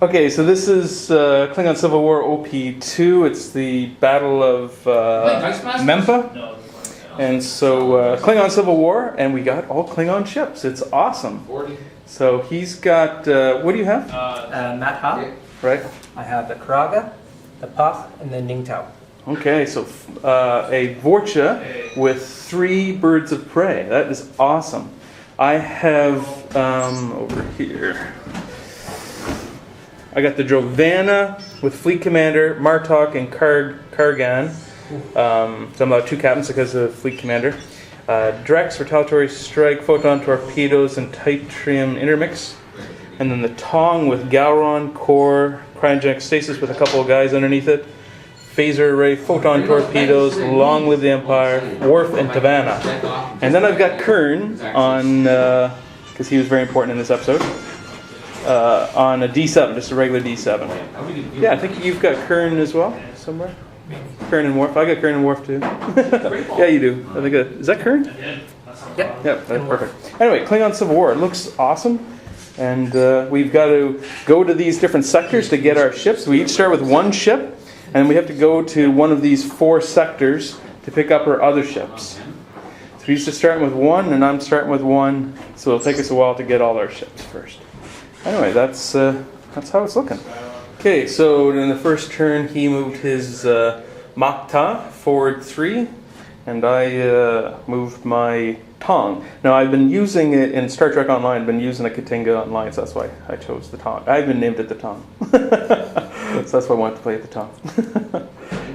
Okay, so this is Klingon Civil War OP2. It's the Battle of Mempa. And so Klingon Civil War, and we got all Klingon ships. It's awesome. So he's got, what do you have? Matt Ha. Right. I have the Karaga, the Pach, and the Ningtao. Okay, so a Vorcha with 3 birds of prey. That is awesome. I have, over here, I got the Jovana with Fleet Commander, Martok, and Kargan. So I'm about 2 captains because of Fleet Commander. Drex, Retaliatory Strike, Photon Torpedoes, and Titrium Intermix. And then the Tong with Gowron, Core, Cryogenic Stasis with a couple of guys underneath it. Phaser Array, Photon Torpedoes, Long Live the Empire, Worf, and Tavana. And then I've got Kern on, because he was very important in this episode, on a D7, just a regular D7. Yeah, I think you've got Kern as well, somewhere. Kern and Worf. I got Kern and Worf too. Yeah, you do. I think is that Kern? Yeah. Yep, that's perfect. Anyway, Klingon Civil War. It looks awesome. And we've got to go to these different sectors to get our ships. We each start with 1 ship. And we have to go to one of these 4 sectors to pick up our other ships. So he's just starting with 1, and I'm starting with 1. So it'll take us a while to get all our ships first. Anyway, that's how it's looking. Okay, so in the first turn, he moved his Makta forward 3, and I moved my Tong. Now, I've been using it in Star Trek Online. I've been using a Katinga Online, so that's why I chose the Tong. I even named it the Tong. So that's why I wanted to play at the Tong.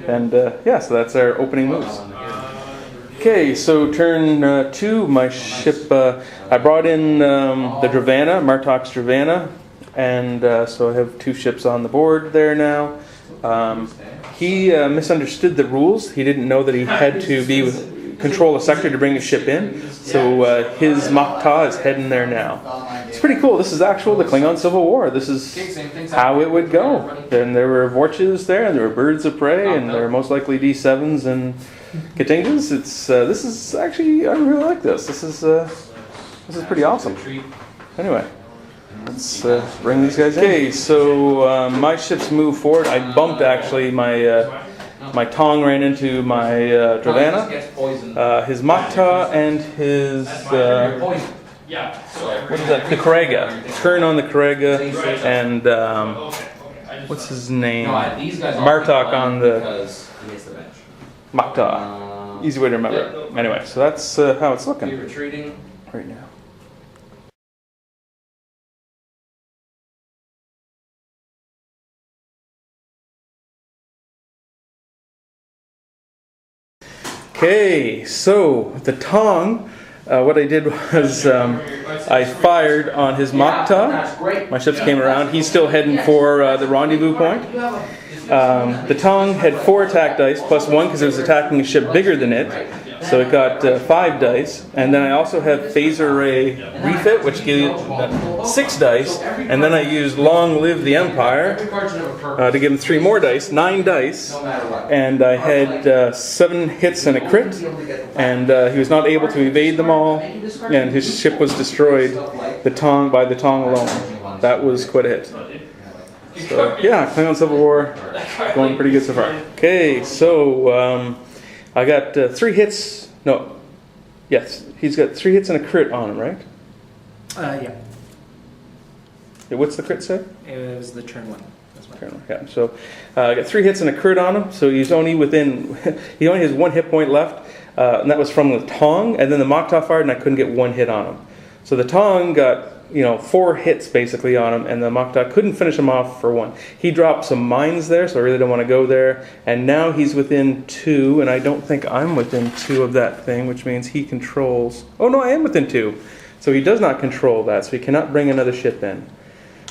And yeah, so that's our opening moves. Okay, so turn 2, my ship, I brought in the Dravana, Martok's Dravana, and so I have 2 ships on the board there now. He misunderstood the rules. He didn't know that he had to control a sector to bring a ship in. So his Makta is heading there now. It's pretty cool. This is the Klingon Civil War. This is how it would go. And there were Vorches there, and there were birds of prey, and there were most likely D7s and Katingas. This is actually, I really like this. This is pretty awesome. Anyway, let's bring these guys in. Okay, so my ships move forward. I bumped actually my Tong ran into my Dravana, his Makta, and his what is that? The Karega. Turn on the Karega, and what's his name? Martok on the Makta. Easy way to remember. Anyway, so that's how it's looking right now. Okay, so the Tong, what I did was I fired on his Makta. My ships came around. He's still heading for the rendezvous point. The Tong had 4 attack dice plus 1 because it was attacking a ship bigger than it. So it got 5 dice. And then I also have Phaser Array Refit, which gives 6 dice. And then I used Long Live the Empire to give him 3 more dice, 9 dice. And I had 7 hits and a crit. And he was not able to evade them all. And his ship was destroyed by the Tong alone. That was quite a hit. So yeah, Klingon Civil War going pretty good so far. Okay, so I got 3 hits. No, yes, he's got 3 hits and a crit on him, right? Yeah. What's the crit say? It was the turn 1. Turn 1. Yeah. So I got 3 hits and a crit on him. So he's only within. He only has 1 hit point left, and that was from the Tong. And then the Makta fired, and I couldn't get 1 hit on him. So the Tong got 4 hits basically on him, and the Makta couldn't finish him off for 1. He dropped some mines there, so I really don't want to go there. And now he's within 2, and I don't think I'm within 2 of that thing, which means he controls. Oh no, I am within 2. So he does not control that, so he cannot bring another ship in.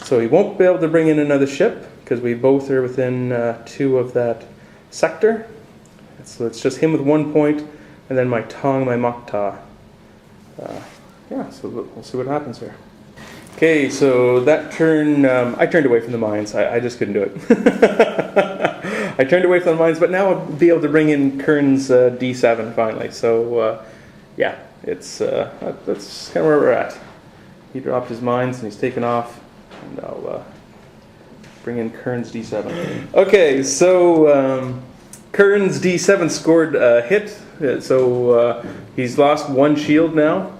So he won't be able to bring in another ship because we both are within 2 of that sector. So it's just him with 1 point, and then my Tong, my Makta. Yeah, so we'll see what happens here. Okay, so that turn, I turned away from the mines. I just couldn't do it. I turned away from the mines, but now I'll be able to bring in Kern's D7 finally. So, yeah, that's kind of where we're at. He dropped his mines and he's taken off, and I'll Bring in Kern's D7. Okay, so Kern's D7 scored a hit, so he's lost 1 shield now.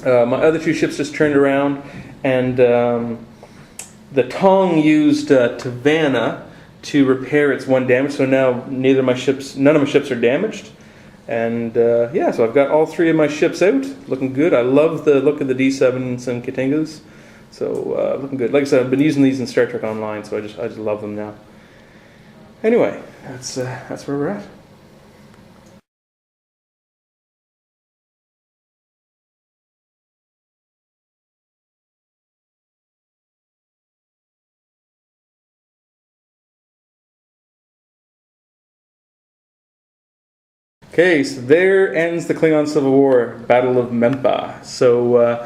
My other 2 ships just turned around, and the Tong used Tavanna to repair its 1 damage. So now none of my ships are damaged, and yeah, so I've got all 3 of my ships out, looking good. I love the look of the D7s and Katingas, so looking good. Like I said, I've been using these in Star Trek Online, so I just love them now. Anyway, that's where we're at. Okay, so there ends the Klingon Civil War, Battle of Mempa. So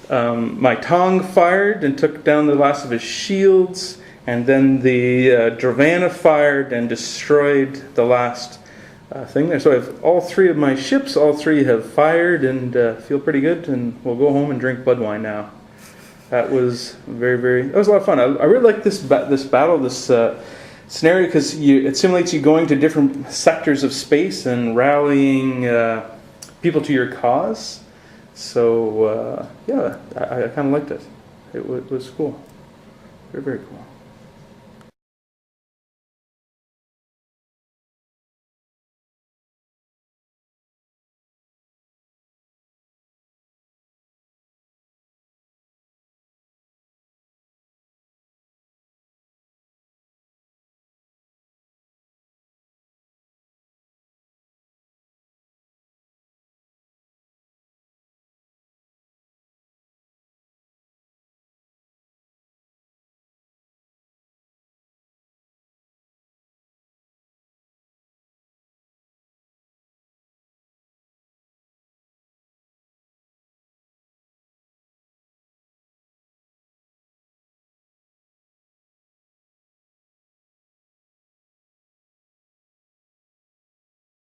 my Tong fired and took down the last of his shields, and then the Dravanna fired and destroyed the last thing there. So I have all 3 of my ships, all 3 have fired and feel pretty good, and we'll go home and drink bloodwine now. That was that was a lot of fun. I really like this battle, this scenario, because it simulates you going to different sectors of space and rallying people to your cause. So yeah, I kind of liked it. It was cool. Very, very cool.